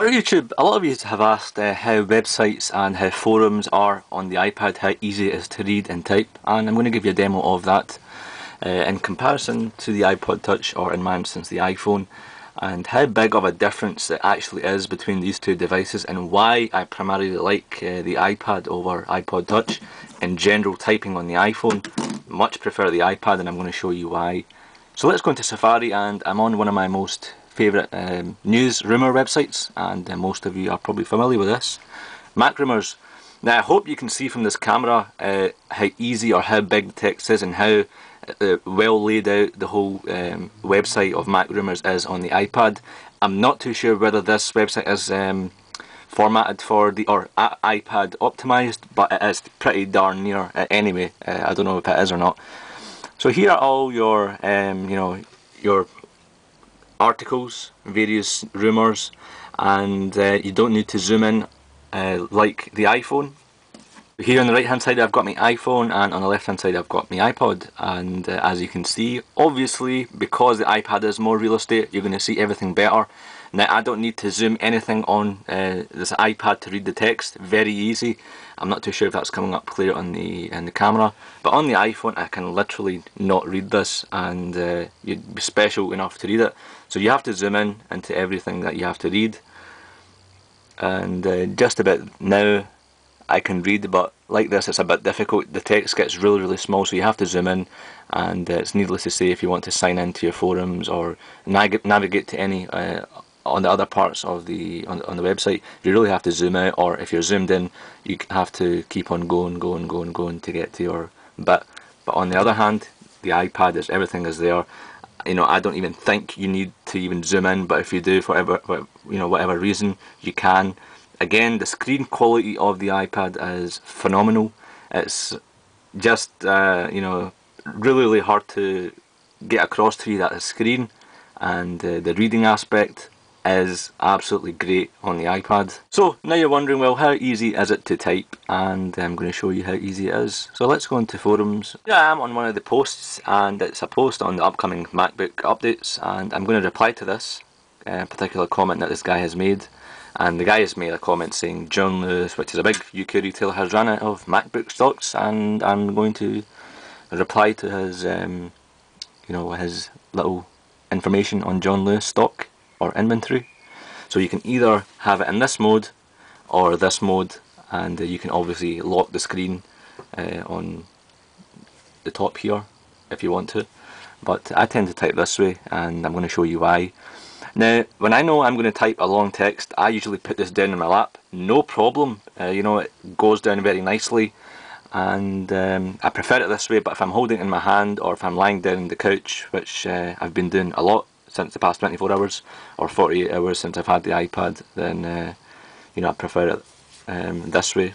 On YouTube, a lot of you have asked how websites and how forums are on the iPad, how easy it is to read and type, and I'm going to give you a demo of that in comparison to the iPod Touch, or in my instance the iPhone, and how big of a difference it actually is between these two devices, and why I primarily like the iPad over iPod Touch. In general, typing on the iPhone, much prefer the iPad, and I'm going to show you why. So let's go into Safari, and I'm on one of my most favourite news rumour websites, and most of you are probably familiar with this, Mac Rumours. Now I hope you can see from this camera how easy or how big the text is, and how well laid out the whole website of Mac Rumours is on the iPad. I'm not too sure whether this website is formatted for the iPad optimised, but it is pretty darn near it anyway. I don't know if it is or not. So here are all your your articles, various rumours, and you don't need to zoom in like the iPhone. Here on the right hand side I've got my iPhone, and on the left hand side I've got my iPod, and as you can see, obviously because the iPad is more real estate, you're going to see everything better. Now I don't need to zoom anything on this iPad to read the text, very easy. I'm not too sure if that's coming up clear on the camera, but on the iPhone I can literally not read this, and you'd be special enough to read it. So you have to zoom in into everything that you have to read, and just about now I can read, but like this it's a bit difficult. The text gets really small, so you have to zoom in, and it's needless to say, if you want to sign into your forums or navigate to any on the other parts of the on the website, you really have to zoom out, or if you're zoomed in you have to keep on going to get to your bit. But on the other hand, the iPad is, everything is there. You know, I don't even think you need to even zoom in, but if you do, for whatever reason, you can. Again, the screen quality of the iPad is phenomenal. It's just really hard to get across to you that the screen and the reading aspect is absolutely great on the iPad. So now you're wondering, well, how easy is it to type? And I'm going to show you how easy it is. So let's go into forums. Here I am on one of the posts, and it's a post on the upcoming MacBook updates, and I'm going to reply to this particular comment that this guy has made. And the guy has made a comment saying John Lewis, which is a big UK retailer, has run out of MacBook stocks, and I'm going to reply to his his little information on John Lewis stock or inventory. So you can either have it in this mode or this mode, and you can obviously lock the screen on the top here if you want to, but I tend to type this way, and I'm going to show you why. Now, when I know I'm going to type a long text, I usually put this down in my lap, no problem. It goes down very nicely, and I prefer it this way. But if I'm holding it in my hand, or if I'm lying down on the couch, which I've been doing a lot since the past 24 hours or 48 hours since I've had the iPad, then I prefer it this way,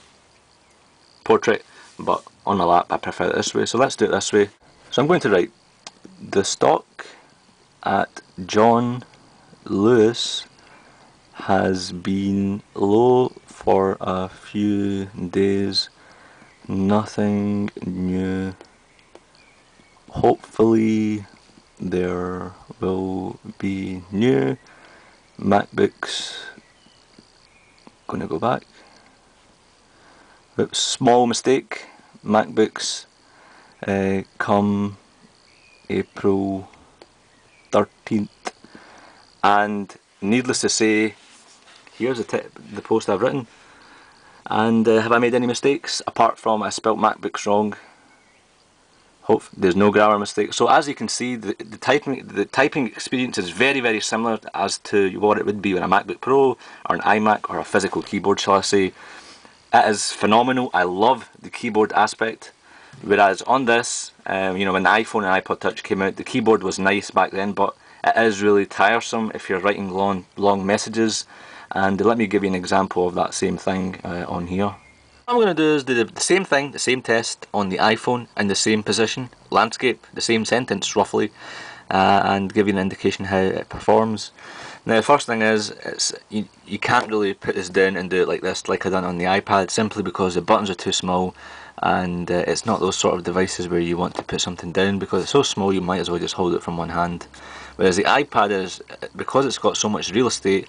portrait. But on my lap I prefer it this way, so let's do it this way. So I'm going to write, the stock at John Lewis has been low for a few days, nothing new. Hopefully there will be new MacBooks. Gonna go back. Oops, small mistake. MacBooks come April 13th. And needless to say, here's the post I've written. And have I made any mistakes apart from I spelt MacBooks wrong? Hope there's no grammar mistakes. So as you can see, the typing experience is very similar as to what it would be with a MacBook Pro or an iMac or a physical keyboard, shall I say. It is phenomenal. I love the keyboard aspect. Whereas on this, when the iPhone and iPod Touch came out, the keyboard was nice back then, but it is really tiresome if you're writing long messages. And let me give you an example of that same thing on here. What I'm going to do is do the same thing, the same test on the iPhone in the same position, landscape, the same sentence roughly, and give you an indication how it performs. Now the first thing is, you can't really put this down and do it like this, like I done on the iPad, simply because the buttons are too small, and it's not those sort of devices where you want to put something down, because it's so small you might as well just hold it from one hand. Whereas the iPad is, because it's got so much real estate,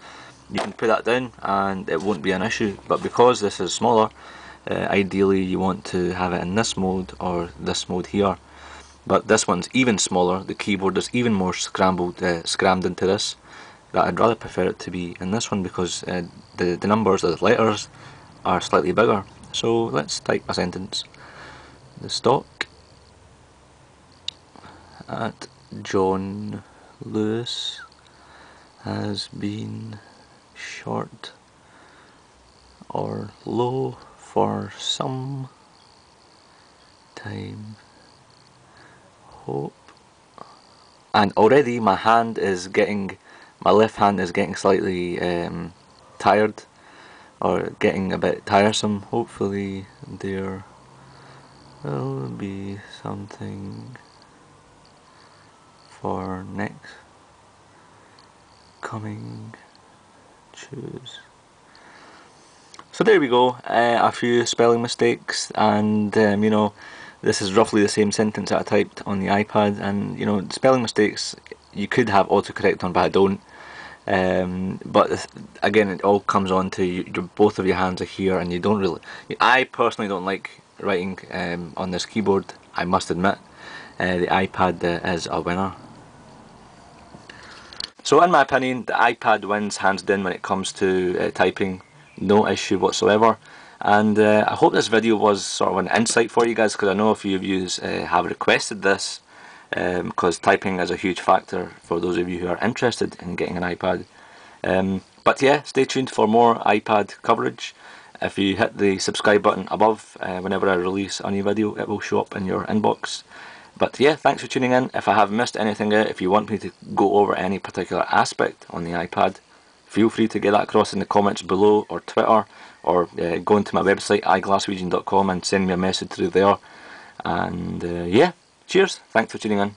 you can put that down and it won't be an issue. But because this is smaller, ideally you want to have it in this mode or this mode here. But this one's even smaller, the keyboard is even more scrammed into this, that I'd rather prefer it to be in this one because the numbers, the letters, are slightly bigger. So let's type a sentence. The stock at John Lewis has been short or low for some time. Hope. And already my left hand is getting slightly tired, or getting a bit tiresome. Hopefully there will be something for next coming choose. So there we go, a few spelling mistakes, and you know, this is roughly the same sentence that I typed on the iPad, and you know, spelling mistakes you could have autocorrect on, but I don't. But again, it all comes on to both of your hands are here, and you don't really. I personally don't like writing on this keyboard, I must admit. The iPad is a winner. So in my opinion, the iPad wins hands down when it comes to typing, no issue whatsoever. And I hope this video was sort of an insight for you guys, because I know a few of you have requested this, because typing is a huge factor for those of you who are interested in getting an iPad. But yeah, stay tuned for more iPad coverage. If you hit the subscribe button above, whenever I release a new video, it will show up in your inbox. But yeah, thanks for tuning in. If I have missed anything out, if you want me to go over any particular aspect on the iPad, feel free to get that across in the comments below, or Twitter, or go into my website iglassregion.com and send me a message through there. And yeah, cheers, thanks for tuning in.